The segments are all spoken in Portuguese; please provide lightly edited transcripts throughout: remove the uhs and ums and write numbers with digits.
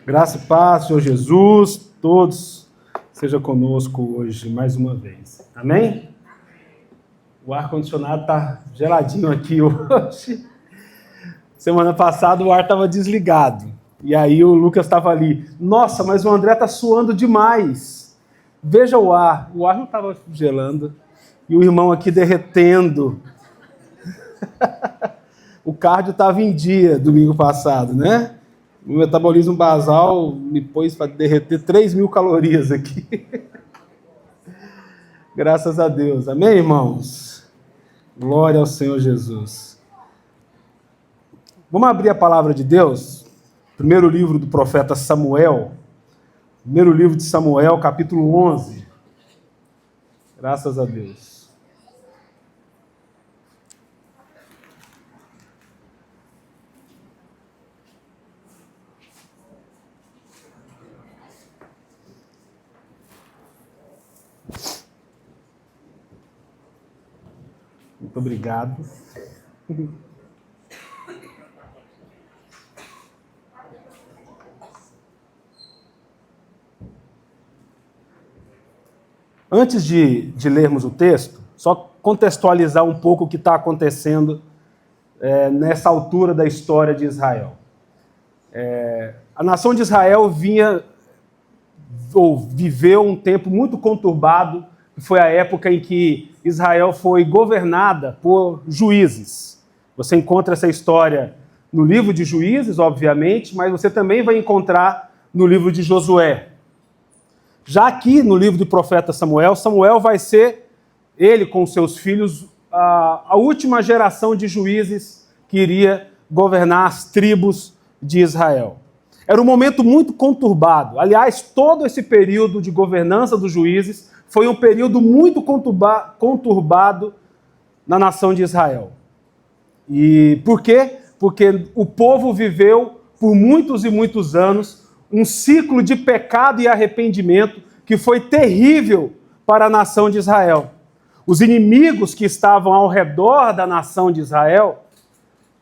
Graça e paz, Senhor Jesus, todos, seja conosco hoje mais uma vez. Amém? O ar-condicionado está geladinho aqui hoje. Semana passada o ar estava desligado. E aí o Lucas estava ali. Nossa, mas o André está suando demais. Veja o ar não estava gelando. E o irmão aqui derretendo. O cardio estava em dia domingo passado, né? O metabolismo basal me pôs para derreter 3.000 calorias aqui. Graças a Deus. Amém, irmãos? Glória ao Senhor Jesus. Vamos abrir a palavra de Deus? Primeiro livro do profeta Samuel. Primeiro livro de Samuel, capítulo 11. Graças a Deus. Muito obrigado. Antes de lermos o texto, só contextualizar um pouco o que está acontecendo nessa altura da história de Israel. A nação de Israel viveu um tempo muito conturbado, que foi a época em que Israel foi governada por juízes. Você encontra essa história no livro de Juízes, obviamente, mas você também vai encontrar no livro de Josué. Já aqui no livro do profeta Samuel, Samuel vai ser, ele com seus filhos, a última geração de juízes que iria governar as tribos de Israel. Era um momento muito conturbado. Aliás, todo esse período de governança dos juízes foi um período muito conturbado na nação de Israel. E por quê? Porque o povo viveu por muitos e muitos anos um ciclo de pecado e arrependimento que foi terrível para a nação de Israel. Os inimigos que estavam ao redor da nação de Israel,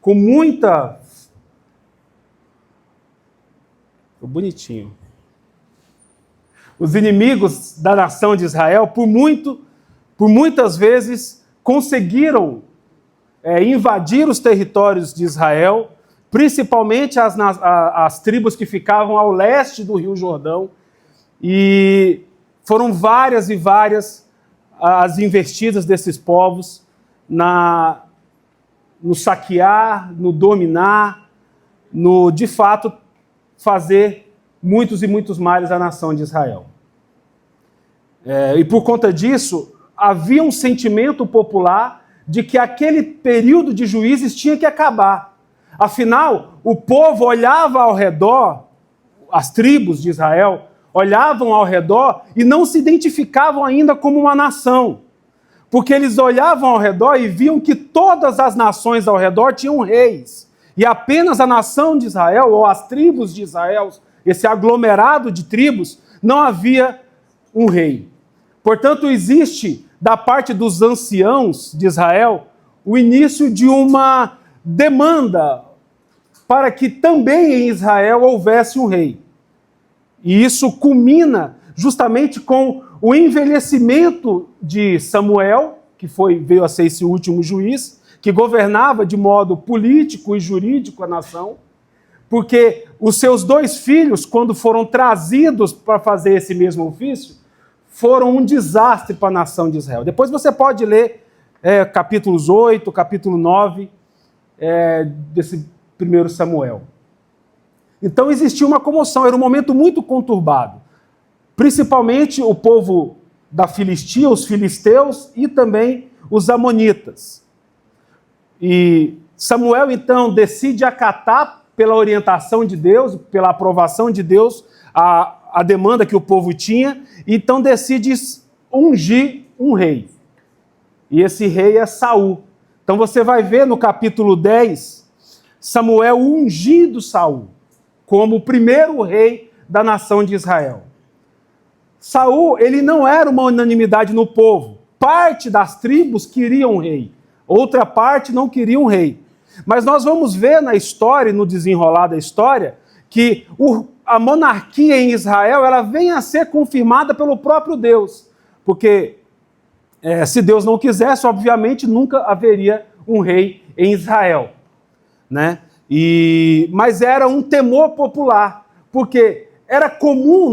com muita... Ficou bonitinho. Os inimigos da nação de Israel, por muitas vezes, conseguiram invadir os territórios de Israel, principalmente as tribos que ficavam ao leste do Rio Jordão, e foram várias e várias as investidas desses povos no saquear, no dominar, no, de fato, fazer muitos e muitos males à nação de Israel. E por conta disso, havia um sentimento popular de que aquele período de juízes tinha que acabar. Afinal, o povo olhava ao redor, as tribos de Israel olhavam ao redor e não se identificavam ainda como uma nação. Porque eles olhavam ao redor e viam que todas as nações ao redor tinham reis. E apenas a nação de Israel, ou as tribos de Israel, esse aglomerado de tribos, não havia um rei. Portanto, existe, da parte dos anciãos de Israel, o início de uma demanda para que também em Israel houvesse um rei. E isso culmina justamente com o envelhecimento de Samuel, que veio a ser esse último juiz, que governava de modo político e jurídico a nação, porque os seus 2 filhos, quando foram trazidos para fazer esse mesmo ofício, foram um desastre para a nação de Israel. Depois você pode ler capítulos 8, capítulo 9 desse primeiro Samuel. Então existia uma comoção, era um momento muito conturbado. Principalmente o povo da Filistia, os filisteus e também os amonitas. E Samuel, então, decide acatar, pela orientação de Deus, pela aprovação de Deus, a demanda que o povo tinha, então decide ungir um rei. E esse rei é Saul. Então você vai ver no capítulo 10, Samuel ungindo Saul como o primeiro rei da nação de Israel. Saul, ele não era uma unanimidade no povo. parte das tribos queria um rei, outra parte não queria um rei. Mas nós vamos ver na história, no desenrolar da história, que a monarquia em Israel ela vem a ser confirmada pelo próprio Deus. Porque se Deus não quisesse, obviamente nunca haveria um rei em Israel, né? Mas era um temor popular, porque era comum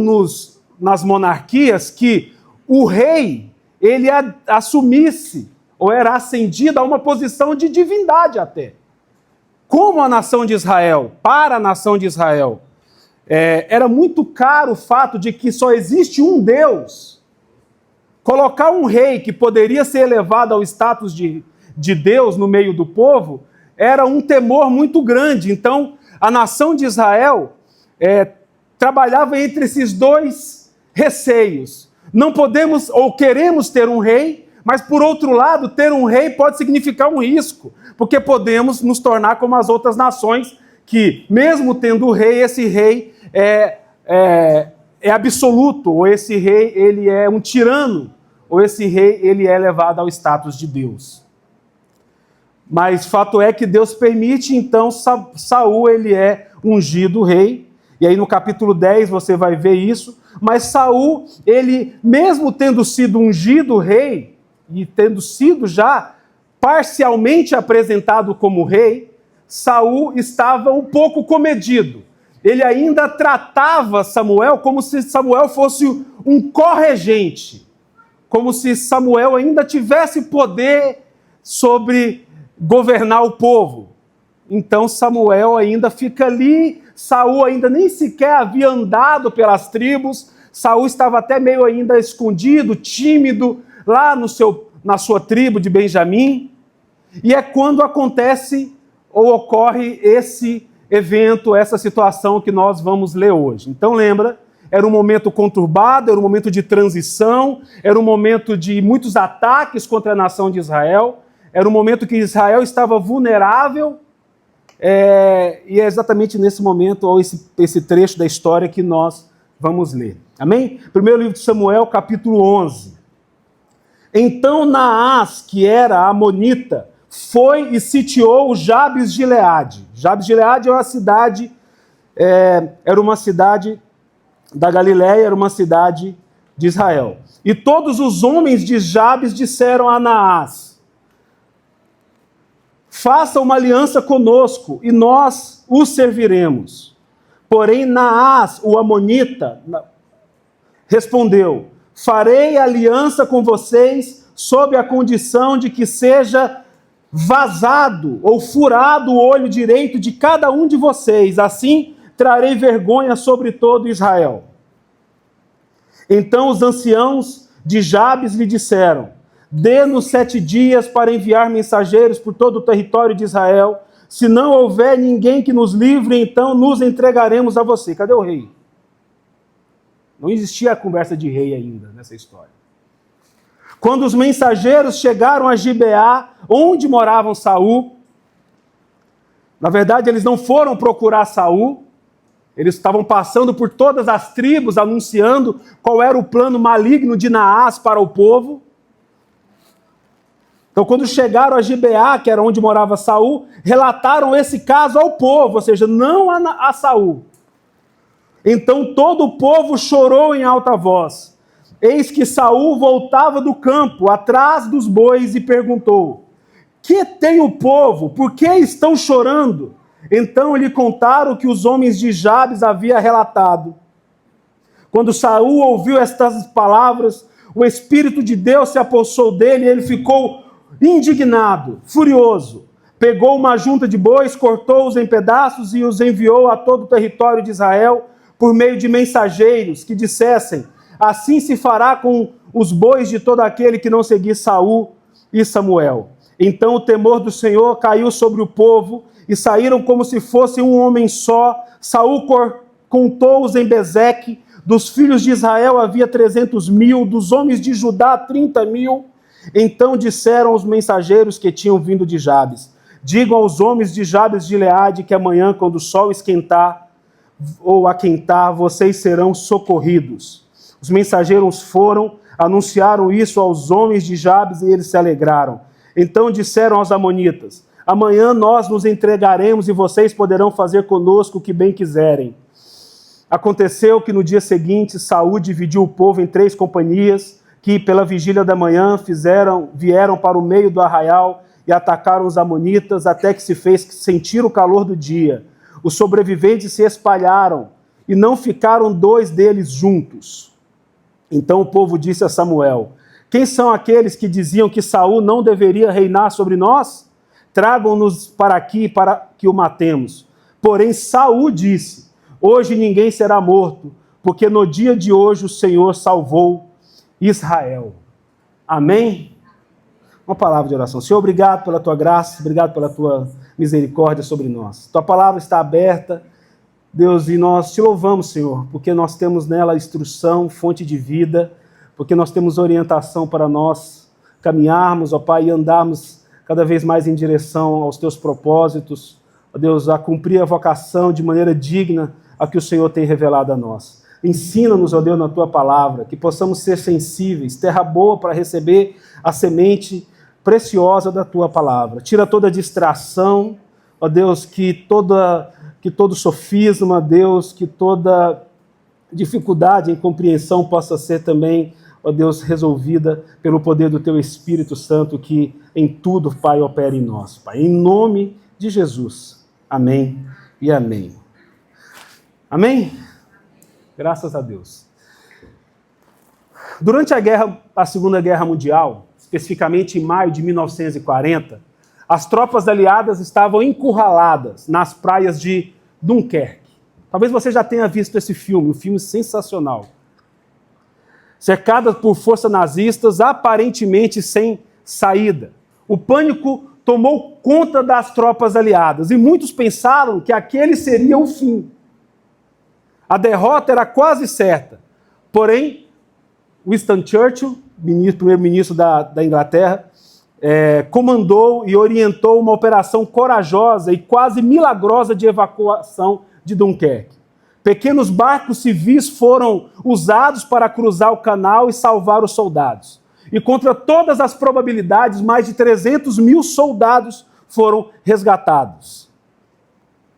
nas monarquias que o rei ele assumisse ou era ascendido a uma posição de divindade até. Como a nação de Israel, para a nação de Israel, era muito caro o fato de que só existe um Deus. Colocar um rei que poderia ser elevado ao status de Deus no meio do povo era um temor muito grande. Então, a nação de Israel trabalhava entre esses dois receios. Não podemos ou queremos ter um rei, mas, por outro lado, ter um rei pode significar um risco, porque podemos nos tornar como as outras nações que, mesmo tendo o rei, esse rei é absoluto, ou esse rei ele é um tirano, ou esse rei ele é elevado ao status de Deus. Mas fato é que Deus permite, então Saul ele é ungido rei, e aí no capítulo 10 você vai ver isso, mas Saul, ele mesmo tendo sido ungido rei, e tendo sido já parcialmente apresentado como rei, Saul estava um pouco comedido. Ele ainda tratava Samuel como se Samuel fosse um corregente, como se Samuel ainda tivesse poder sobre governar o povo. Então Samuel ainda fica ali, Saul ainda nem sequer havia andado pelas tribos, Saul estava até meio ainda escondido, tímido, lá na sua tribo de Benjamim. E é quando acontece ou ocorre esse evento, essa situação que nós vamos ler hoje. Então lembra, era um momento conturbado, era um momento de transição, era um momento de muitos ataques contra a nação de Israel, era um momento que Israel estava vulnerável, e é exatamente nesse momento, ou esse trecho da história que nós vamos ler. Amém? Primeiro livro de Samuel, capítulo 11. Então Naás, que era amonita, foi e sitiou Jabes de Gileade. Jabes de Gileade é uma cidade, era uma cidade da Galiléia, era uma cidade de Israel. E todos os homens de Jabes disseram a Naás: faça uma aliança conosco e nós o serviremos. Porém Naás, o amonita, respondeu: farei aliança com vocês sob a condição de que seja vazado ou furado o olho direito de cada um de vocês, assim trarei vergonha sobre todo Israel. Então os anciãos de Jabes lhe disseram: dê-nos 7 dias para enviar mensageiros por todo o território de Israel. Se não houver ninguém que nos livre, então nos entregaremos a você. Cadê o rei? Não existia a conversa de rei ainda nessa história. Quando os mensageiros chegaram a Gibeá, onde moravam Saul, na verdade eles não foram procurar Saul, eles estavam passando por todas as tribos, anunciando qual era o plano maligno de Naás para o povo. Então, quando chegaram a Gibeá, que era onde morava Saul, relataram esse caso ao povo, ou seja, não a Saul. Então todo o povo chorou em alta voz. Eis que Saul voltava do campo, atrás dos bois, e perguntou: que tem o povo? Por que estão chorando? Então lhe contaram o que os homens de Jabes haviam relatado. Quando Saul ouviu estas palavras, o Espírito de Deus se apossou dele e ele ficou indignado, furioso. Pegou uma junta de bois, cortou-os em pedaços e os enviou a todo o território de Israel por meio de mensageiros que dissessem: assim se fará com os bois de todo aquele que não seguir Saul e Samuel. Então o temor do Senhor caiu sobre o povo e saíram como se fosse um homem só. Saul contou-os em Bezeque. Dos filhos de Israel havia 300.000, dos homens de Judá 30.000. Então disseram os mensageiros que tinham vindo de Jabes: digam aos homens de Jabes de Gileade que amanhã, quando o sol esquentar ou aquentar, vocês serão socorridos. Os mensageiros foram, Anunciaram isso aos homens de Jabes e eles se alegraram. Então disseram aos amonitas: amanhã nós nos entregaremos e vocês poderão fazer conosco o que bem quiserem. Aconteceu que no dia seguinte Saul dividiu o povo em 3 companhias, que pela vigília da manhã vieram para o meio do arraial e atacaram os amonitas, até que se fez sentir o calor do dia. Os sobreviventes se espalharam e não ficaram 2 deles juntos. Então o povo disse a Samuel: quem são aqueles que diziam que Saul não deveria reinar sobre nós? Tragam-nos para aqui para que o matemos. Porém Saul disse: hoje ninguém será morto, porque no dia de hoje o Senhor salvou Israel. Amém? Uma palavra de oração. Senhor, obrigado pela tua graça, obrigado pela tua misericórdia sobre nós. Tua palavra está aberta, Deus, e nós te louvamos, Senhor, porque nós temos nela instrução, fonte de vida, porque nós temos orientação para nós caminharmos, ó Pai, e andarmos cada vez mais em direção aos teus propósitos, ó Deus, a cumprir a vocação de maneira digna a que o Senhor tem revelado a nós. Ensina-nos, ó Deus, na tua palavra, que possamos ser sensíveis, terra boa para receber a semente preciosa da tua palavra. Tira toda distração, ó Deus, que todo sofisma, Deus, que toda dificuldade em compreensão possa ser também, ó Deus, resolvida pelo poder do teu Espírito Santo, que em tudo, Pai, opera em nós, Pai. Em nome de Jesus. Amém e amém. Amém? Graças a Deus. Durante a Segunda Guerra Mundial, especificamente em maio de 1940, as tropas aliadas estavam encurraladas nas praias de Dunkerque. Talvez você já tenha visto esse filme, um filme sensacional. Cercadas por forças nazistas, aparentemente sem saída. O pânico tomou conta das tropas aliadas e muitos pensaram que aquele seria o fim. A derrota era quase certa. Porém, Winston Churchill, primeiro-ministro da Inglaterra, comandou e orientou uma operação corajosa e quase milagrosa de evacuação de Dunkerque. Pequenos barcos civis foram usados para cruzar o canal e salvar os soldados. E contra todas as probabilidades, mais de 300 mil soldados foram resgatados.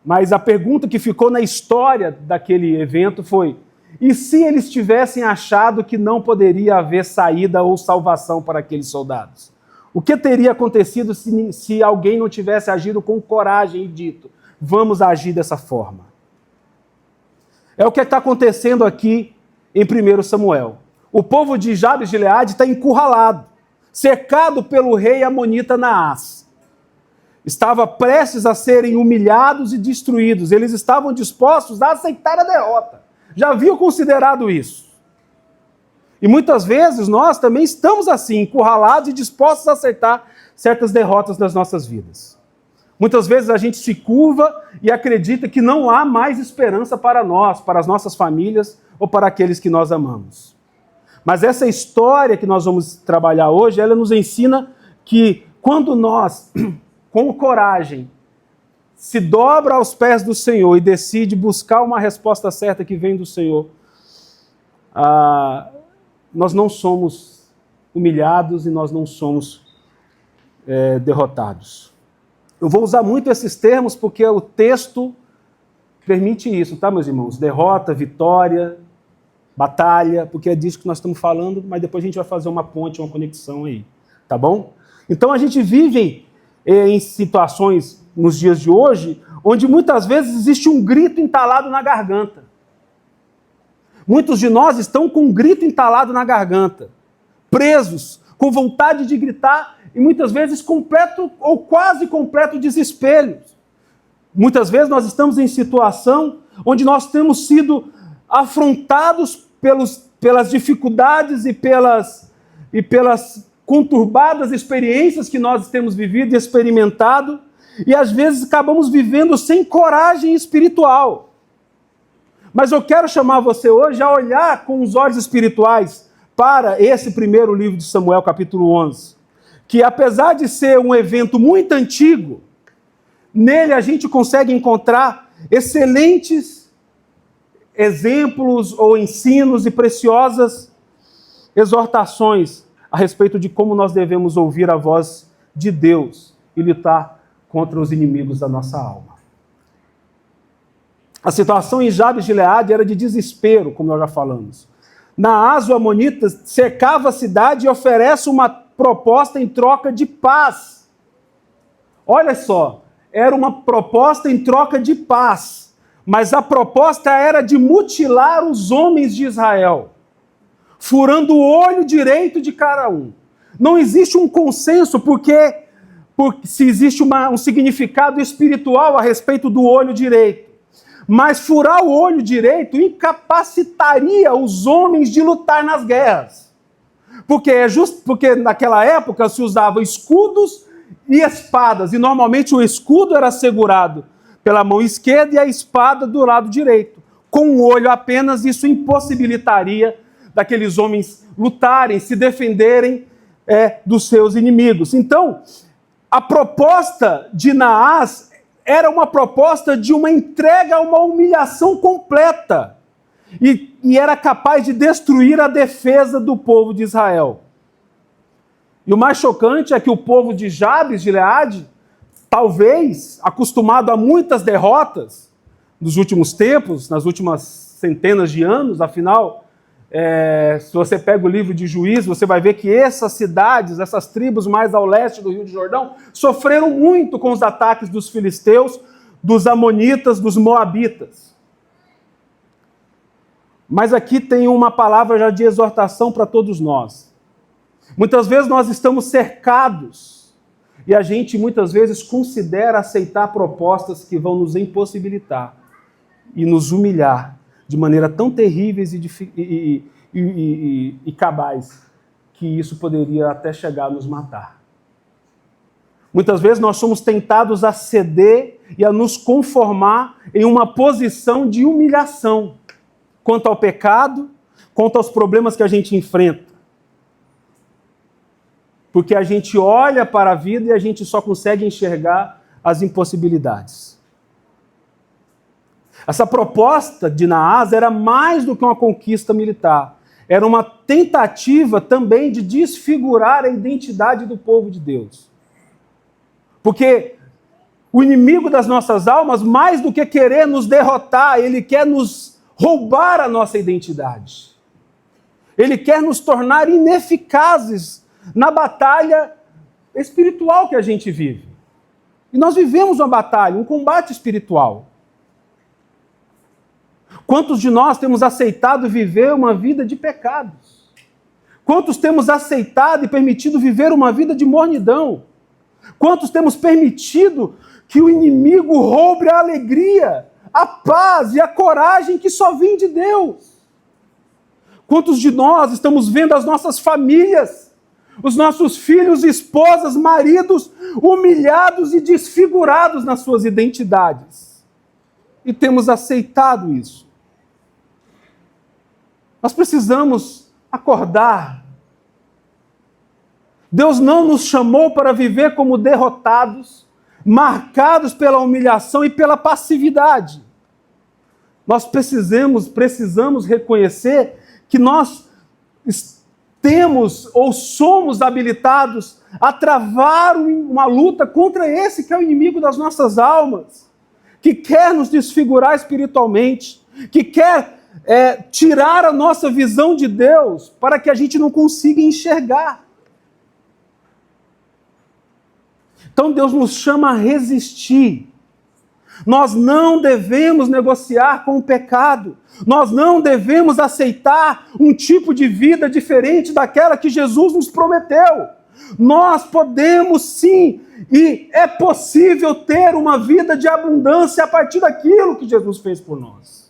Mas a pergunta que ficou na história daquele evento foi: e se eles tivessem achado que não poderia haver saída ou salvação para aqueles soldados? O que teria acontecido se alguém não tivesse agido com coragem e dito: vamos agir dessa forma? É o que está acontecendo aqui em 1 Samuel. O povo de Jabes de Gileade está encurralado, cercado pelo rei amonita Naás. Estava prestes a serem humilhados e destruídos. Eles estavam dispostos a aceitar a derrota. Já haviam considerado isso. E muitas vezes nós também estamos assim, encurralados e dispostos a aceitar certas derrotas das nossas vidas. Muitas vezes a gente se curva e acredita que não há mais esperança para nós, para as nossas famílias ou para aqueles que nós amamos. Mas essa história que nós vamos trabalhar hoje, ela nos ensina que quando nós, com coragem, se dobra aos pés do Senhor e decide buscar uma resposta certa que vem do Senhor, nós não somos humilhados e nós não somos derrotados. Eu vou usar muito esses termos porque o texto permite isso, tá, meus irmãos? Derrota, vitória, batalha, porque é disso que nós estamos falando, mas depois a gente vai fazer uma ponte, uma conexão aí, tá bom? Então a gente vive em situações nos dias de hoje, onde muitas vezes existe um grito entalado na garganta. Muitos de nós estão com um grito entalado na garganta, presos, com vontade de gritar e muitas vezes completo ou quase completo desespero. Muitas vezes nós estamos em situação onde nós temos sido afrontados pelas dificuldades e pelas conturbadas experiências que nós temos vivido e experimentado, e às vezes acabamos vivendo sem coragem espiritual. Mas eu quero chamar você hoje a olhar com os olhos espirituais para esse primeiro livro de Samuel, capítulo 11, que apesar de ser um evento muito antigo, nele a gente consegue encontrar excelentes exemplos ou ensinos e preciosas exortações a respeito de como nós devemos ouvir a voz de Deus e lutar contra os inimigos da nossa alma. A situação em Jabes de Gileade era de desespero, como nós já falamos. Naás, o amonita, cercava a cidade e oferece uma proposta em troca de paz. Olha só, era uma proposta em troca de paz, mas a proposta era de mutilar os homens de Israel, furando o olho direito de cada um. Não existe um consenso porque se existe um significado espiritual a respeito do olho direito. Mas furar o olho direito incapacitaria os homens de lutar nas guerras. Porque naquela época se usavam escudos e espadas, e normalmente o escudo era segurado pela mão esquerda e a espada do lado direito. Com um olho apenas, isso impossibilitaria daqueles homens lutarem, se defenderem dos seus inimigos. Então, a proposta de Naás era uma proposta de uma entrega a uma humilhação completa. E era capaz de destruir a defesa do povo de Israel. E o mais chocante é que o povo de Jabes de Gileade, talvez acostumado a muitas derrotas nos últimos tempos, nas últimas centenas de anos, afinal, se você pega o livro de Juízes, você vai ver que essas cidades, essas tribos mais ao leste do Rio de Jordão, sofreram muito com os ataques dos filisteus, dos amonitas, dos moabitas. Mas aqui tem uma palavra já de exortação para todos nós. Muitas vezes nós estamos cercados e a gente muitas vezes considera aceitar propostas que vão nos impossibilitar e nos humilhar de maneira tão terríveis e cabais que isso poderia até chegar a nos matar. Muitas vezes nós somos tentados a ceder e a nos conformar em uma posição de humilhação quanto ao pecado, quanto aos problemas que a gente enfrenta. Porque a gente olha para a vida e a gente só consegue enxergar as impossibilidades. Essa proposta de Naás era mais do que uma conquista militar. Era uma tentativa também de desfigurar a identidade do povo de Deus. Porque o inimigo das nossas almas, mais do que querer nos derrotar, ele quer nos roubar a nossa identidade. Ele quer nos tornar ineficazes na batalha espiritual que a gente vive. E nós vivemos uma batalha, um combate espiritual. Quantos de nós temos aceitado viver uma vida de pecados? Quantos temos aceitado e permitido viver uma vida de mornidão? Quantos temos permitido que o inimigo roube a alegria, a paz e a coragem que só vem de Deus? Quantos de nós estamos vendo as nossas famílias, os nossos filhos, esposas, maridos, humilhados e desfigurados nas suas identidades? E temos aceitado isso. Nós precisamos acordar. Deus não nos chamou para viver como derrotados, marcados pela humilhação e pela passividade. Nós precisamos reconhecer que nós temos ou somos habilitados a travar uma luta contra esse que é o inimigo das nossas almas, que quer nos desfigurar espiritualmente, que quer tirar a nossa visão de Deus para que a gente não consiga enxergar. Então Deus nos chama a resistir. Nós não devemos negociar com o pecado. Nós não devemos aceitar um tipo de vida diferente daquela que Jesus nos prometeu. Nós podemos sim, e é possível ter uma vida de abundância a partir daquilo que Jesus fez por nós.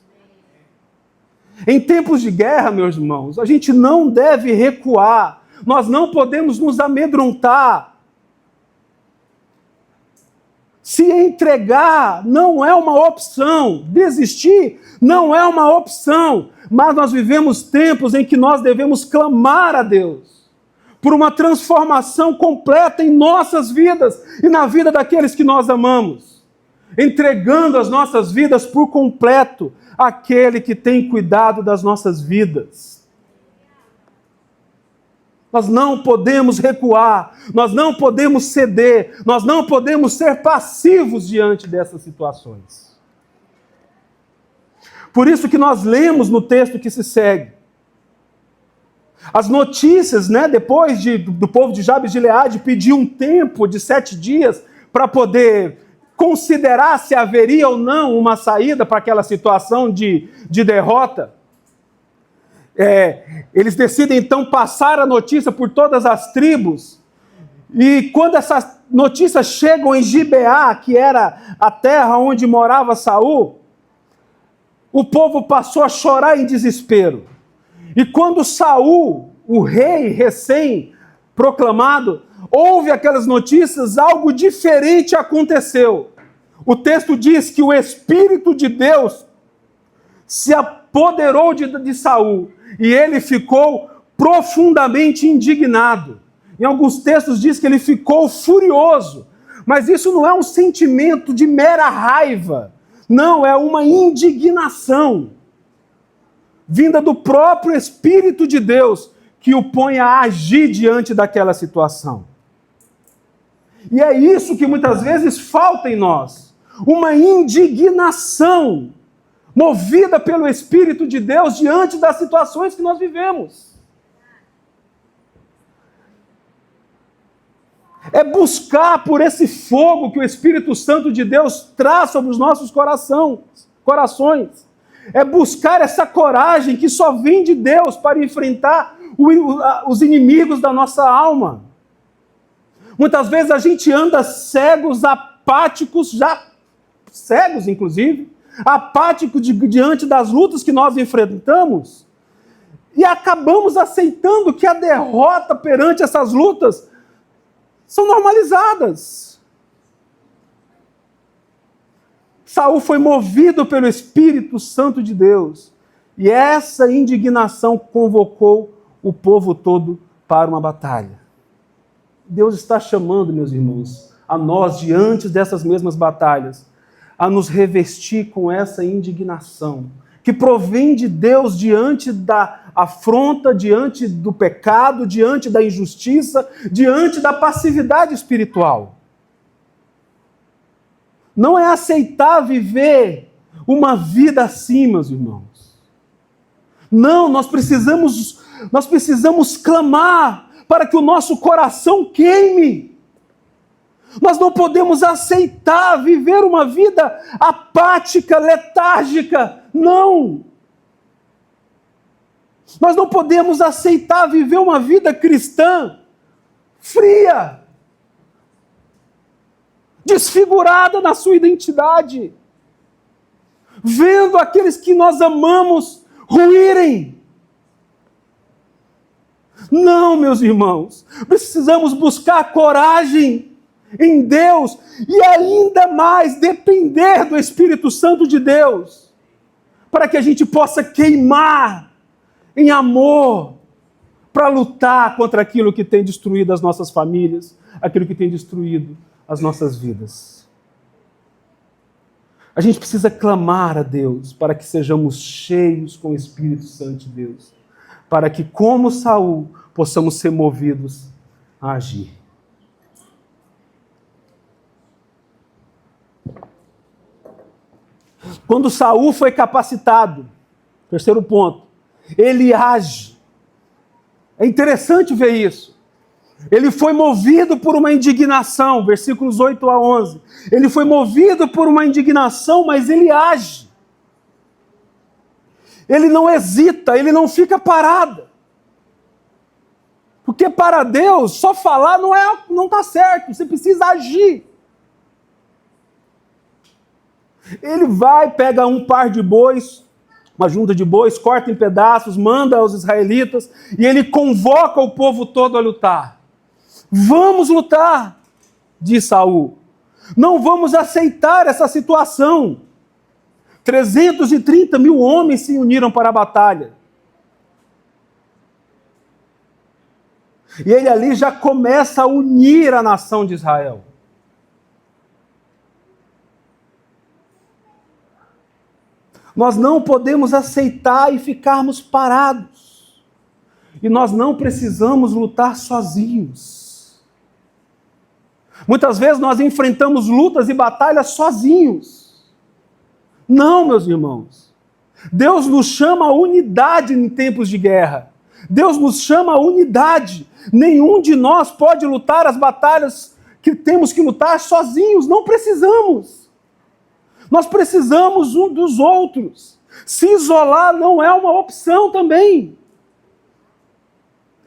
Em tempos de guerra, meus irmãos, a gente não deve recuar. Nós não podemos nos amedrontar. Se entregar não é uma opção, desistir não é uma opção, mas nós vivemos tempos em que nós devemos clamar a Deus por uma transformação completa em nossas vidas e na vida daqueles que nós amamos, entregando as nossas vidas por completo àquele que tem cuidado das nossas vidas. Nós não podemos recuar, nós não podemos ceder, nós não podemos ser passivos diante dessas situações. Por isso que nós lemos no texto que se segue. As notícias, depois do povo de Jabes de Gileade pedir um tempo de 7 dias para poder considerar se haveria ou não uma saída para aquela situação de derrota. Eles decidem então passar a notícia por todas as tribos, e quando essas notícias chegam em Gibeá, que era a terra onde morava Saul, o povo passou a chorar em desespero. E quando Saul, o rei recém-proclamado, ouve aquelas notícias, algo diferente aconteceu. O texto diz que o Espírito de Deus se apoderou de Saul, e ele ficou profundamente indignado. Em alguns textos diz que ele ficou furioso, mas isso não é um sentimento de mera raiva, não, é uma indignação, vinda do próprio Espírito de Deus, que o põe a agir diante daquela situação. E é isso que muitas vezes falta em nós, uma indignação, movida pelo Espírito de Deus diante das situações que nós vivemos. É buscar por esse fogo que o Espírito Santo de Deus traz sobre os nossos corações. É buscar essa coragem que só vem de Deus para enfrentar os inimigos da nossa alma. Muitas vezes a gente anda cegos, apáticos, já cegos inclusive, apático diante das lutas que nós enfrentamos, e acabamos aceitando que a derrota perante essas lutas são normalizadas. Saul foi movido pelo Espírito Santo de Deus, e essa indignação convocou o povo todo para uma batalha. Deus está chamando, meus irmãos, a nós, diante dessas mesmas batalhas, a nos revestir com essa indignação, que provém de Deus diante da afronta, diante do pecado, diante da injustiça, diante da passividade espiritual. Não é aceitar viver uma vida assim, meus irmãos. Não, nós precisamos clamar para que o nosso coração queime. Nós não podemos aceitar viver uma vida apática, letárgica. Não! Nós não podemos aceitar viver uma vida cristã fria, desfigurada na sua identidade, vendo aqueles que nós amamos ruírem. Não, meus irmãos, precisamos buscar coragem em Deus e ainda mais depender do Espírito Santo de Deus, para que a gente possa queimar em amor, para lutar contra aquilo que tem destruído as nossas famílias, aquilo que tem destruído as nossas vidas. A gente precisa clamar a Deus para que sejamos cheios com o Espírito Santo de Deus, para que, como Saul, possamos ser movidos a agir. Quando Saul foi capacitado, terceiro ponto, ele age. É interessante ver isso. Ele foi movido por uma indignação, versículos 8 a 11. Ele foi movido por uma indignação, mas ele age. Ele não hesita, ele não fica parado. Porque para Deus, só falar não está certo, você precisa agir. Ele vai, pega um par de bois, uma junta de bois, corta em pedaços, manda aos israelitas, e ele convoca o povo todo a lutar. Vamos lutar, diz Saul. Não vamos aceitar essa situação. 330 mil homens se uniram para a batalha. E ele ali já começa a unir a nação de Israel. Nós não podemos aceitar e ficarmos parados. E nós não precisamos lutar sozinhos. Muitas vezes nós enfrentamos lutas e batalhas sozinhos. Não, meus irmãos. Deus nos chama a unidade em tempos de guerra. Deus nos chama a unidade. Nenhum de nós pode lutar as batalhas que temos que lutar sozinhos. Não precisamos. Nós precisamos um dos outros. Se isolar não é uma opção também.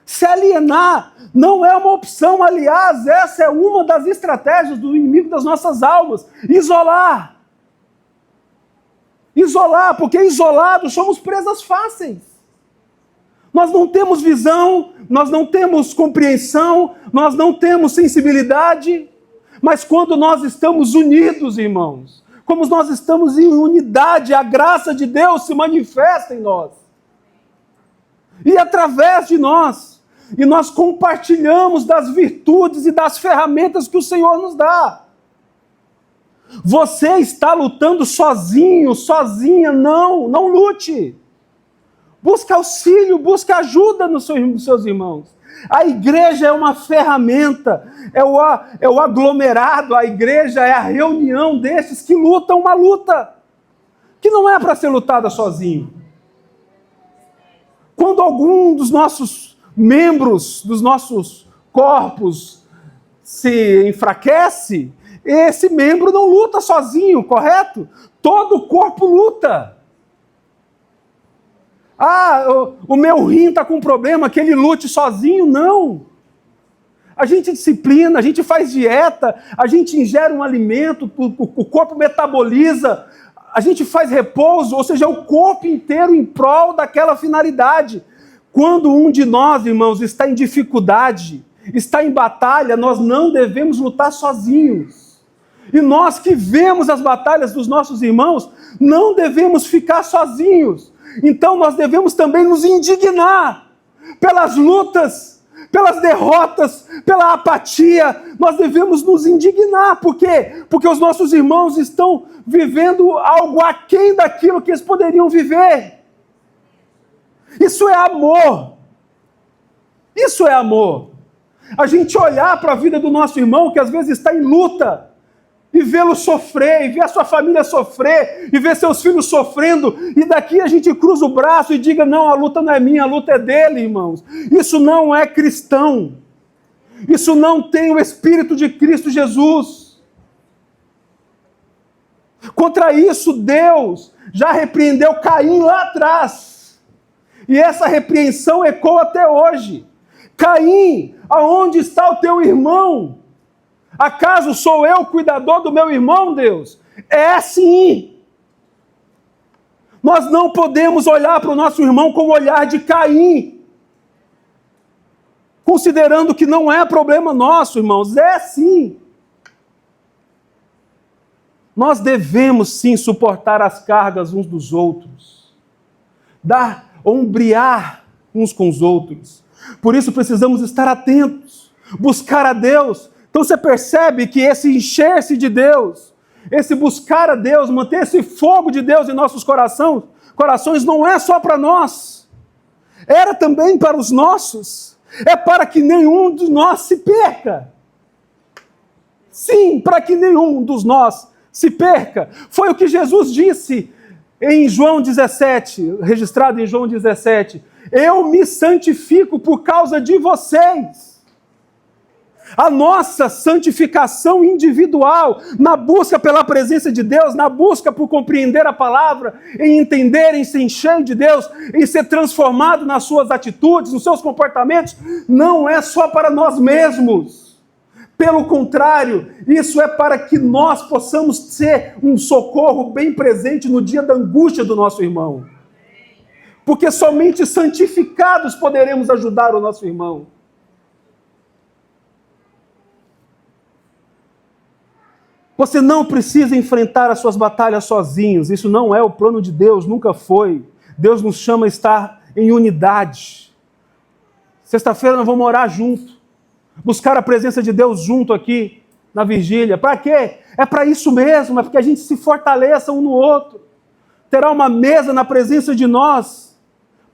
Se alienar não é uma opção. Aliás, essa é uma das estratégias do inimigo das nossas almas. Isolar. Isolar, porque isolados somos presas fáceis. Nós não temos visão, nós não temos compreensão, nós não temos sensibilidade. Mas quando nós estamos unidos, irmãos, como nós estamos em unidade, a graça de Deus se manifesta em nós. E através de nós. E nós compartilhamos das virtudes e das ferramentas que o Senhor nos dá. Você está lutando sozinho, sozinha, não lute. Busca auxílio, busca ajuda nos seus irmãos. A igreja é uma ferramenta, é o aglomerado, a igreja é a reunião desses que lutam uma luta, que não é para ser lutada sozinho. Quando algum dos nossos membros, dos nossos corpos se enfraquece, esse membro não luta sozinho, correto? Todo o corpo luta. O meu rim está com problema, que ele lute sozinho, não. A gente disciplina, a gente faz dieta, a gente ingere um alimento, o corpo metaboliza, a gente faz repouso, ou seja, o corpo inteiro em prol daquela finalidade. Quando um de nós, irmãos, está em dificuldade, está em batalha, nós não devemos lutar sozinhos. E nós que vemos as batalhas dos nossos irmãos, não devemos ficar sozinhos. Então nós devemos também nos indignar pelas lutas, pelas derrotas, pela apatia. Nós devemos nos indignar. Por quê? Porque os nossos irmãos estão vivendo algo aquém daquilo que eles poderiam viver. Isso é amor. Isso é amor. A gente olhar para a vida do nosso irmão que às vezes está em luta, e vê-lo sofrer, e ver a sua família sofrer, e ver seus filhos sofrendo, e daqui a gente cruza o braço e diga, não, a luta não é minha, a luta é dele, irmãos. Isso não é cristão. Isso não tem o Espírito de Cristo Jesus. Contra isso, Deus já repreendeu Caim lá atrás. E essa repreensão ecoa até hoje. Caim, aonde está o teu irmão? Acaso sou eu cuidador do meu irmão, Deus? É sim. Nós não podemos olhar para o nosso irmão com o olhar de Caim, considerando que não é problema nosso, irmãos. É sim. Nós devemos sim suportar as cargas uns dos outros, ombrear uns com os outros. Por isso precisamos estar atentos, buscar a Deus. Então você percebe que esse encher-se de Deus, esse buscar a Deus, manter esse fogo de Deus em nossos corações não é só para nós, era também para os nossos, é para que nenhum de nós se perca. Sim, para que nenhum dos nós se perca. Foi o que Jesus disse em João 17, registrado em João 17, eu me santifico por causa de vocês. A nossa santificação individual, na busca pela presença de Deus, na busca por compreender a palavra, em entender, em se encher de Deus, em ser transformado nas suas atitudes, nos seus comportamentos, não é só para nós mesmos. Pelo contrário, isso é para que nós possamos ser um socorro bem presente no dia da angústia do nosso irmão. Porque somente santificados poderemos ajudar o nosso irmão. Você não precisa enfrentar as suas batalhas sozinhos. Isso não é o plano de Deus, nunca foi. Deus nos chama a estar em unidade. Sexta-feira nós vamos orar junto. Buscar a presença de Deus junto aqui na vigília. Para quê? É para isso mesmo, é para que a gente se fortaleça um no outro. Terá uma mesa na presença de nós,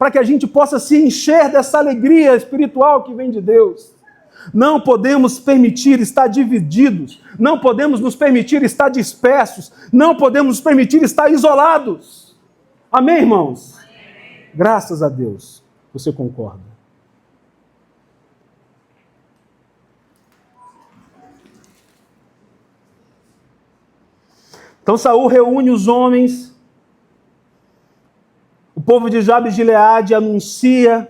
para que a gente possa se encher dessa alegria espiritual que vem de Deus. Não podemos permitir estar divididos, não podemos nos permitir estar dispersos, não podemos nos permitir estar isolados. Amém, irmãos? Amém. Graças a Deus. Você concorda? Então Saul reúne os homens, o povo de Jabes de Gileade anuncia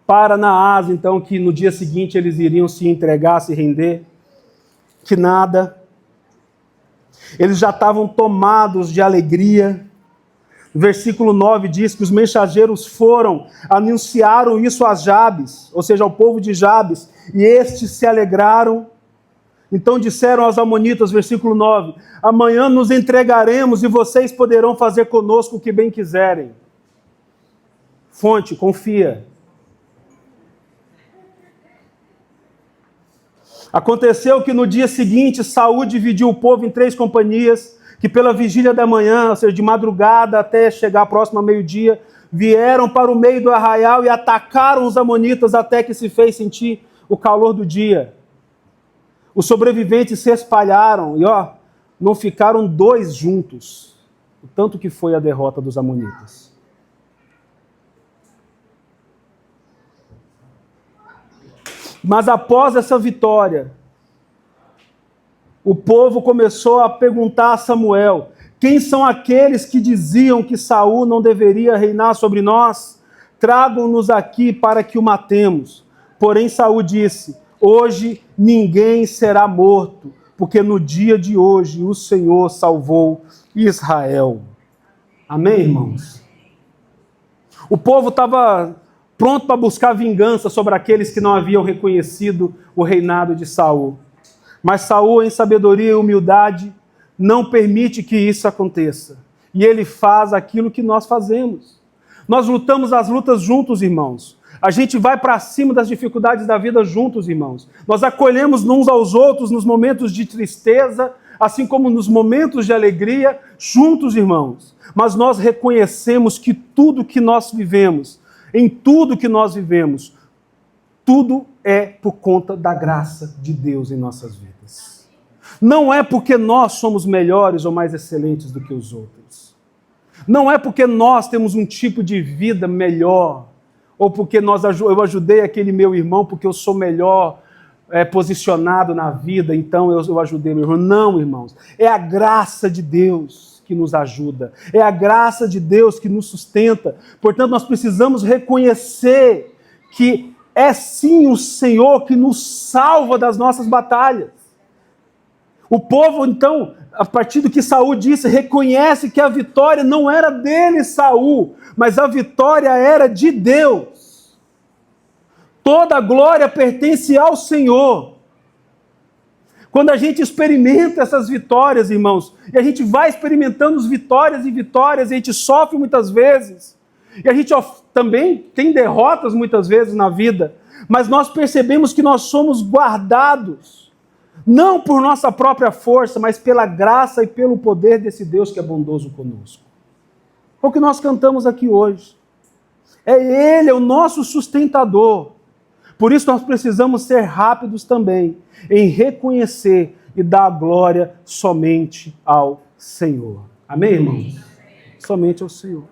para Naás, então, que no dia seguinte eles iriam se entregar, se render, que nada. Eles já estavam tomados de alegria. O versículo 9 diz que os mensageiros foram, anunciaram isso a Jabes, ou seja, ao povo de Jabes, e estes se alegraram. Então disseram aos amonitas, versículo 9, amanhã nos entregaremos e vocês poderão fazer conosco o que bem quiserem. Fonte, confia. Aconteceu que no dia seguinte, Saul dividiu o povo em 3 companhias, que pela vigília da manhã, ou seja, de madrugada até chegar próximo ao meio-dia, vieram para o meio do arraial e atacaram os amonitas até que se fez sentir o calor do dia. Os sobreviventes se espalharam e, não ficaram 2 juntos, o tanto que foi a derrota dos amonitas. Mas após essa vitória, o povo começou a perguntar a Samuel: quem são aqueles que diziam que Saul não deveria reinar sobre nós? Tragam-nos aqui para que o matemos. Porém Saul disse: hoje ninguém será morto, porque no dia de hoje o Senhor salvou Israel. Amém, irmãos? O povo estava pronto para buscar vingança sobre aqueles que não haviam reconhecido o reinado de Saul. Mas Saul, em sabedoria e humildade, não permite que isso aconteça. E ele faz aquilo que nós fazemos. Nós lutamos as lutas juntos, irmãos. A gente vai para cima das dificuldades da vida juntos, irmãos. Nós acolhemos uns aos outros nos momentos de tristeza, assim como nos momentos de alegria, juntos, irmãos. Mas nós reconhecemos que tudo que nós vivemos, em tudo que nós vivemos, tudo é por conta da graça de Deus em nossas vidas. Não é porque nós somos melhores ou mais excelentes do que os outros. Não é porque nós temos um tipo de vida melhor, ou porque eu ajudei aquele meu irmão porque eu sou melhor posicionado na vida, então eu ajudei meu irmão. Não, irmãos. É a graça de Deus que nos ajuda. É a graça de Deus que nos sustenta. Portanto, nós precisamos reconhecer que é sim o Senhor que nos salva das nossas batalhas. O povo, então, a partir do que Saul disse, reconhece que a vitória não era dele, Saul, mas a vitória era de Deus. Toda a glória pertence ao Senhor. Quando a gente experimenta essas vitórias, irmãos, e a gente vai experimentando vitórias e vitórias, e a gente sofre muitas vezes, e a gente também tem derrotas muitas vezes na vida, mas nós percebemos que nós somos guardados, não por nossa própria força, mas pela graça e pelo poder desse Deus que é bondoso conosco. É o que nós cantamos aqui hoje. Ele é o nosso sustentador. Por isso nós precisamos ser rápidos também em reconhecer e dar a glória somente ao Senhor. Amém, irmãos? Somente ao Senhor.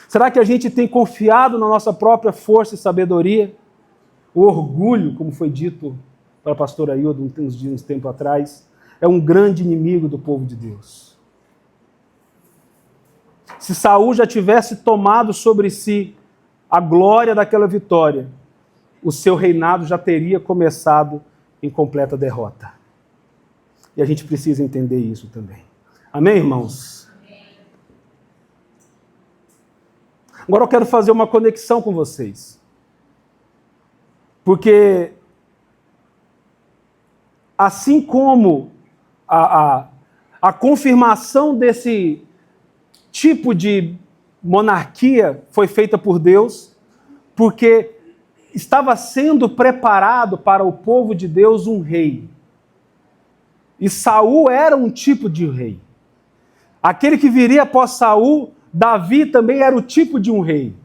Será que a gente tem confiado na nossa própria força e sabedoria? O orgulho, como foi dito pela pastora Hilda uns tempos atrás, é um grande inimigo do povo de Deus. Se Saul já tivesse tomado sobre si a glória daquela vitória, o seu reinado já teria começado em completa derrota. E a gente precisa entender isso também. Amém, irmãos? Agora eu quero fazer uma conexão com vocês. Porque assim como a confirmação desse tipo de monarquia foi feita por Deus, porque estava sendo preparado para o povo de Deus um rei. E Saul era um tipo de rei. Aquele que viria após Saul Davi também era o tipo de um rei.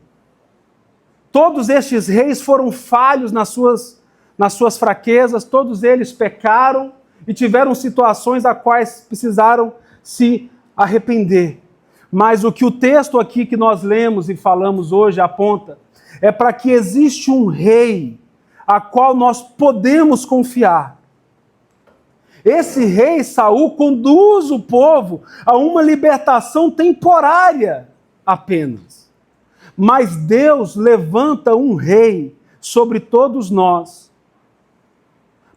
Todos estes reis foram falhos nas suas fraquezas, todos eles pecaram e tiveram situações a quais precisaram se arrepender. Mas o que o texto aqui que nós lemos e falamos hoje aponta é para que existe um rei a qual nós podemos confiar. Esse rei Saul conduz o povo a uma libertação temporária apenas. Mas Deus levanta um rei sobre todos nós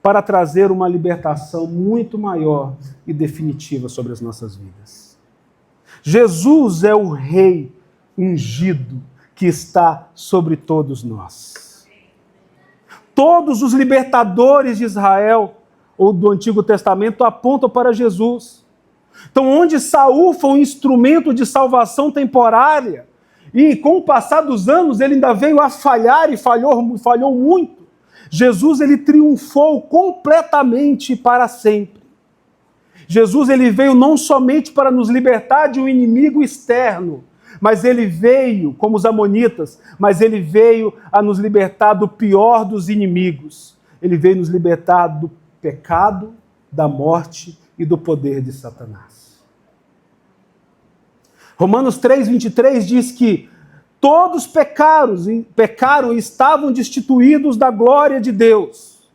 para trazer uma libertação muito maior e definitiva sobre as nossas vidas. Jesus é o rei ungido que está sobre todos nós. Todos os libertadores de Israel ou do Antigo Testamento apontam para Jesus. Então, onde Saul foi um instrumento de salvação temporária, e com o passar dos anos ele ainda veio a falhar e falhou muito, Jesus ele triunfou completamente para sempre. Jesus ele veio não somente para nos libertar de um inimigo externo, mas ele veio, como os amonitas, mas ele veio a nos libertar do pior dos inimigos. Ele veio nos libertar do pecado, da morte e do poder de Satanás. Romanos 3:23 diz que todos pecaram e estavam destituídos da glória de Deus.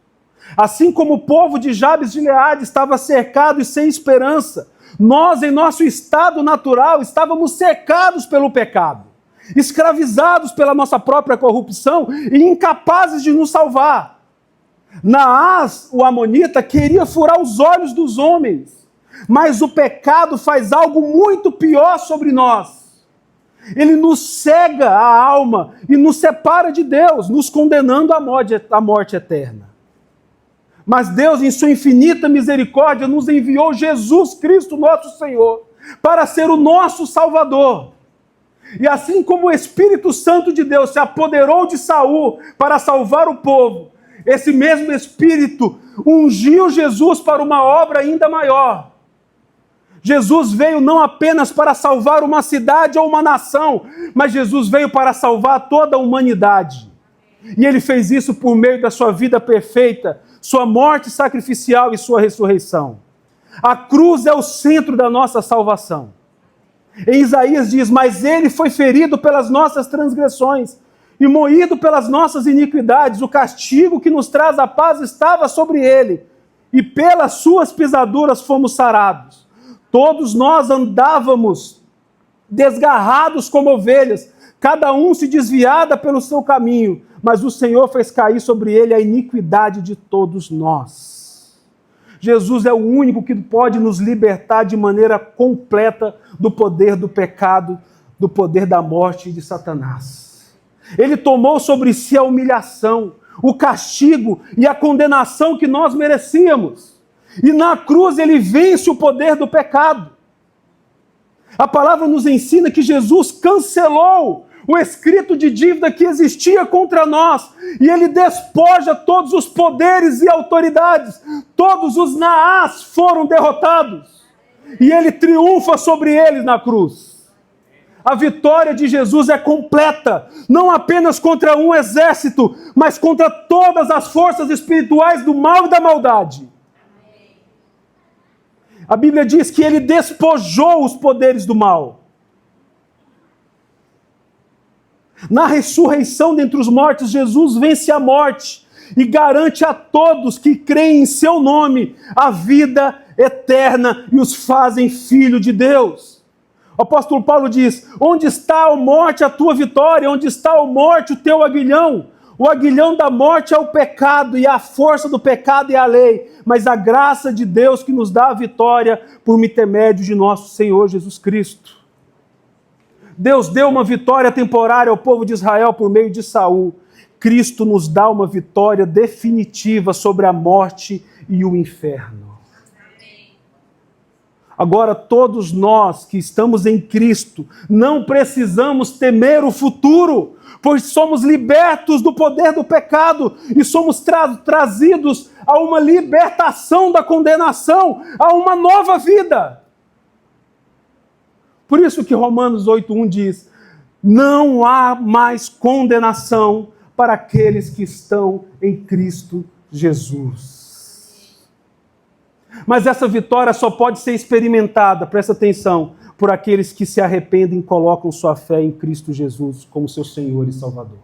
Assim como o povo de Jabes de Gileade estava cercado e sem esperança, nós, em nosso estado natural, estávamos cercados pelo pecado, escravizados pela nossa própria corrupção e incapazes de nos salvar. Naás, o amonita, queria furar os olhos dos homens, mas o pecado faz algo muito pior sobre nós. Ele nos cega a alma e nos separa de Deus, nos condenando à morte eterna. Mas Deus, em sua infinita misericórdia, nos enviou Jesus Cristo, nosso Senhor, para ser o nosso Salvador. E assim como o Espírito Santo de Deus se apoderou de Saul para salvar o povo, esse mesmo Espírito ungiu Jesus para uma obra ainda maior. Jesus veio não apenas para salvar uma cidade ou uma nação, mas Jesus veio para salvar toda a humanidade. E ele fez isso por meio da sua vida perfeita, sua morte sacrificial e sua ressurreição. A cruz é o centro da nossa salvação. Em Isaías diz: mas ele foi ferido pelas nossas transgressões e moído pelas nossas iniquidades. O castigo que nos traz a paz estava sobre ele, e pelas suas pisaduras fomos sarados. Todos nós andávamos desgarrados como ovelhas, cada um se desviada pelo seu caminho, mas o Senhor fez cair sobre ele a iniquidade de todos nós. Jesus é o único que pode nos libertar de maneira completa do poder do pecado, do poder da morte e de Satanás. Ele tomou sobre si a humilhação, o castigo e a condenação que nós merecíamos. E na cruz ele vence o poder do pecado. A palavra nos ensina que Jesus cancelou o escrito de dívida que existia contra nós, e ele despoja todos os poderes e autoridades. Todos os Naás foram derrotados, e ele triunfa sobre eles na cruz. A vitória de Jesus é completa, não apenas contra um exército, mas contra todas as forças espirituais do mal e da maldade. A Bíblia diz que ele despojou os poderes do mal. Na ressurreição dentre os mortos, Jesus vence a morte e garante a todos que creem em seu nome a vida eterna e os fazem filho de Deus. O apóstolo Paulo diz: onde está, ó morte, a tua vitória? Onde está, ó morte, o teu aguilhão? O aguilhão da morte é o pecado, e a força do pecado é a lei, mas a graça de Deus que nos dá a vitória por intermédio de nosso Senhor Jesus Cristo. Deus deu uma vitória temporária ao povo de Israel por meio de Saul. Cristo nos dá uma vitória definitiva sobre a morte e o inferno. Agora, todos nós que estamos em Cristo, não precisamos temer o futuro, pois somos libertos do poder do pecado e somos trazidos a uma libertação da condenação, a uma nova vida. Por isso que Romanos 8:1 diz: não há mais condenação para aqueles que estão em Cristo Jesus. Mas essa vitória só pode ser experimentada, presta atenção, por aqueles que se arrependem e colocam sua fé em Cristo Jesus como seu Senhor e Salvador.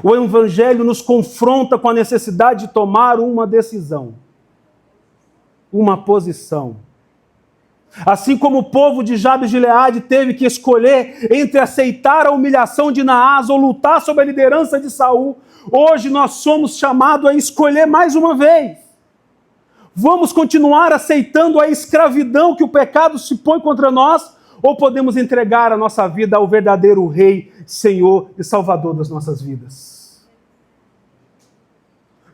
O Evangelho nos confronta com a necessidade de tomar uma decisão, uma posição. Assim como o povo de Jabes de Gileade teve que escolher entre aceitar a humilhação de Naás ou lutar sob a liderança de Saul, hoje nós somos chamados a escolher mais uma vez. Vamos continuar aceitando a escravidão que o pecado se põe contra nós, ou podemos entregar a nossa vida ao verdadeiro Rei, Senhor e Salvador das nossas vidas?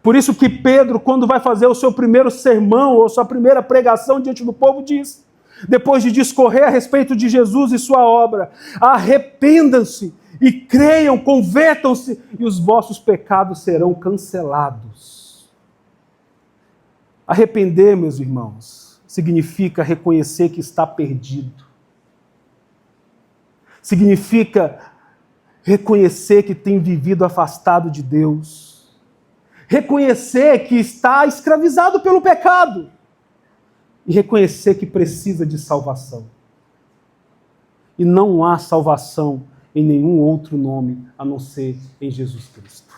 Por isso que Pedro, quando vai fazer o seu primeiro sermão, ou sua primeira pregação diante do povo, diz, depois de discorrer a respeito de Jesus e sua obra: arrependam-se e creiam, convertam-se, e os vossos pecados serão cancelados. Arrepender, meus irmãos, significa reconhecer que está perdido. Significa reconhecer que tem vivido afastado de Deus. Reconhecer que está escravizado pelo pecado. E reconhecer que precisa de salvação. E não há salvação em nenhum outro nome a não ser em Jesus Cristo.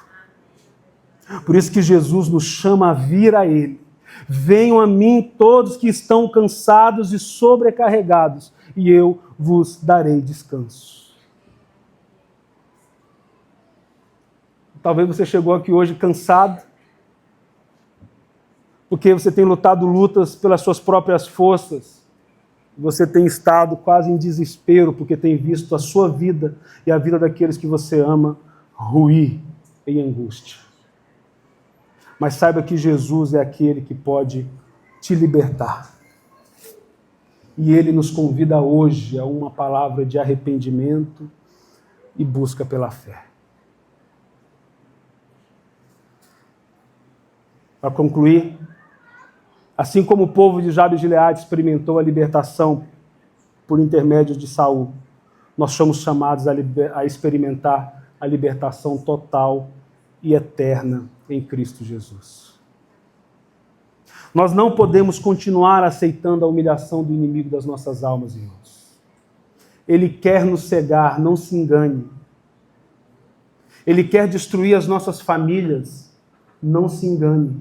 Por isso que Jesus nos chama a vir a Ele. Venham a mim todos que estão cansados e sobrecarregados, e eu vos darei descanso. Talvez você chegou aqui hoje cansado, porque você tem lutado lutas pelas suas próprias forças. Você tem estado quase em desespero, porque tem visto a sua vida e a vida daqueles que você ama ruir em angústia. Mas saiba que Jesus é aquele que pode te libertar. E Ele nos convida hoje a uma palavra de arrependimento e busca pela fé. Para concluir, assim como o povo de Jabes de Gileade experimentou a libertação por intermédio de Saul, nós somos chamados a experimentar a libertação total e eterna em Cristo Jesus. Nós não podemos continuar aceitando a humilhação do inimigo das nossas almas, irmãos. Ele quer nos cegar, não se engane. Ele quer destruir as nossas famílias, não se engane.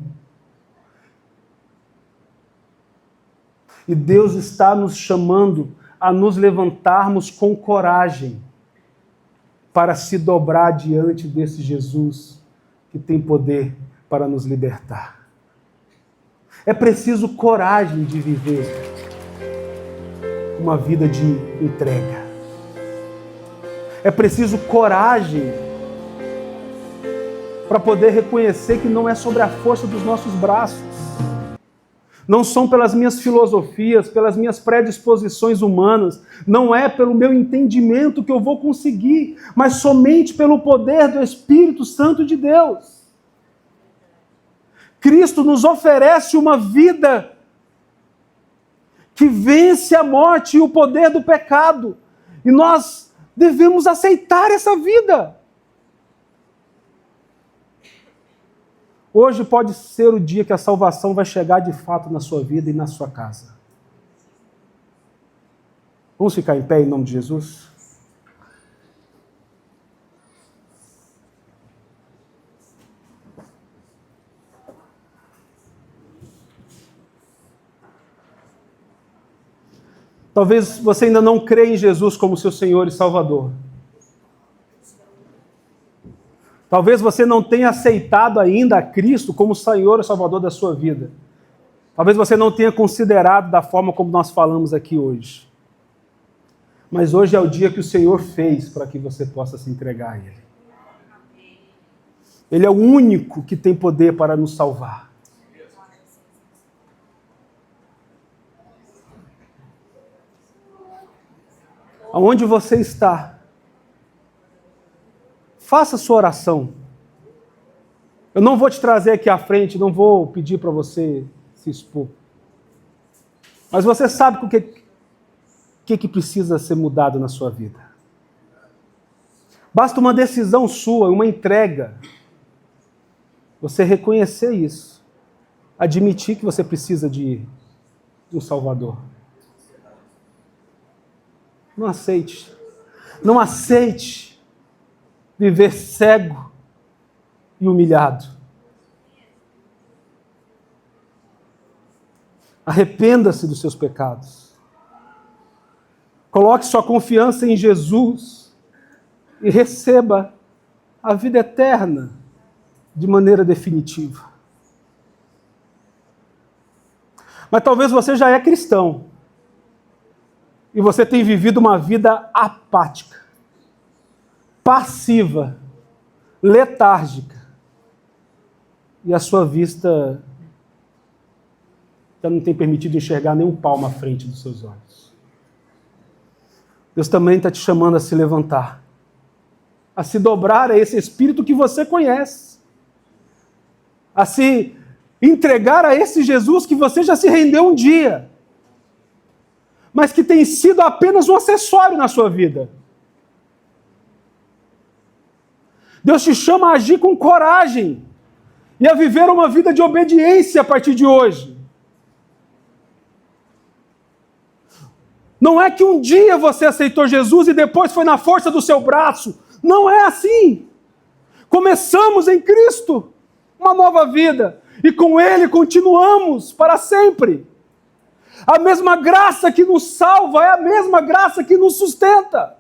E Deus está nos chamando a nos levantarmos com coragem para se dobrar diante desse Jesus que tem poder para nos libertar. É preciso coragem de viver uma vida de entrega. É preciso coragem para poder reconhecer que não é sobre a força dos nossos braços. Não são pelas minhas filosofias, pelas minhas predisposições humanas, não é pelo meu entendimento que eu vou conseguir, mas somente pelo poder do Espírito Santo de Deus. Cristo nos oferece uma vida que vence a morte e o poder do pecado, e nós devemos aceitar essa vida. Hoje pode ser o dia que a salvação vai chegar de fato na sua vida e na sua casa. Vamos ficar em pé em nome de Jesus? Talvez você ainda não crê em Jesus como seu Senhor e Salvador. Talvez você não tenha aceitado ainda a Cristo como Senhor e Salvador da sua vida. Talvez você não tenha considerado da forma como nós falamos aqui hoje. Mas hoje é o dia que o Senhor fez para que você possa se entregar a Ele. Ele é o único que tem poder para nos salvar. Aonde você está, faça a sua oração. Eu não vou te trazer aqui à frente, não vou pedir para você se expor. Mas você sabe o que precisa ser mudado na sua vida. Basta uma decisão sua, uma entrega. Você reconhecer isso. Admitir que você precisa de um Salvador. Não aceite. Não aceite viver cego e humilhado. Arrependa-se dos seus pecados. Coloque sua confiança em Jesus e receba a vida eterna de maneira definitiva. Mas talvez você já é cristão e você tem vivido uma vida apática, passiva, letárgica, e a sua vista já não tem permitido enxergar nem um palmo à frente dos seus olhos. Deus também está te chamando a se levantar, a se dobrar a esse Espírito que você conhece, a se entregar a esse Jesus que você já se rendeu um dia, mas que tem sido apenas um acessório na sua vida. Deus te chama a agir com coragem e a viver uma vida de obediência a partir de hoje. Não é que um dia você aceitou Jesus e depois foi na força do seu braço. Não é assim. Começamos em Cristo uma nova vida e com Ele continuamos para sempre. A mesma graça que nos salva é a mesma graça que nos sustenta.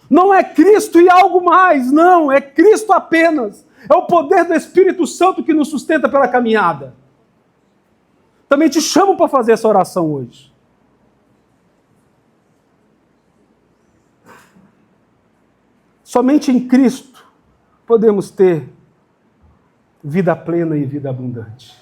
Não é Cristo e algo mais, não, é Cristo apenas. É o poder do Espírito Santo que nos sustenta pela caminhada. Também te chamo para fazer essa oração hoje. Somente em Cristo podemos ter vida plena e vida abundante.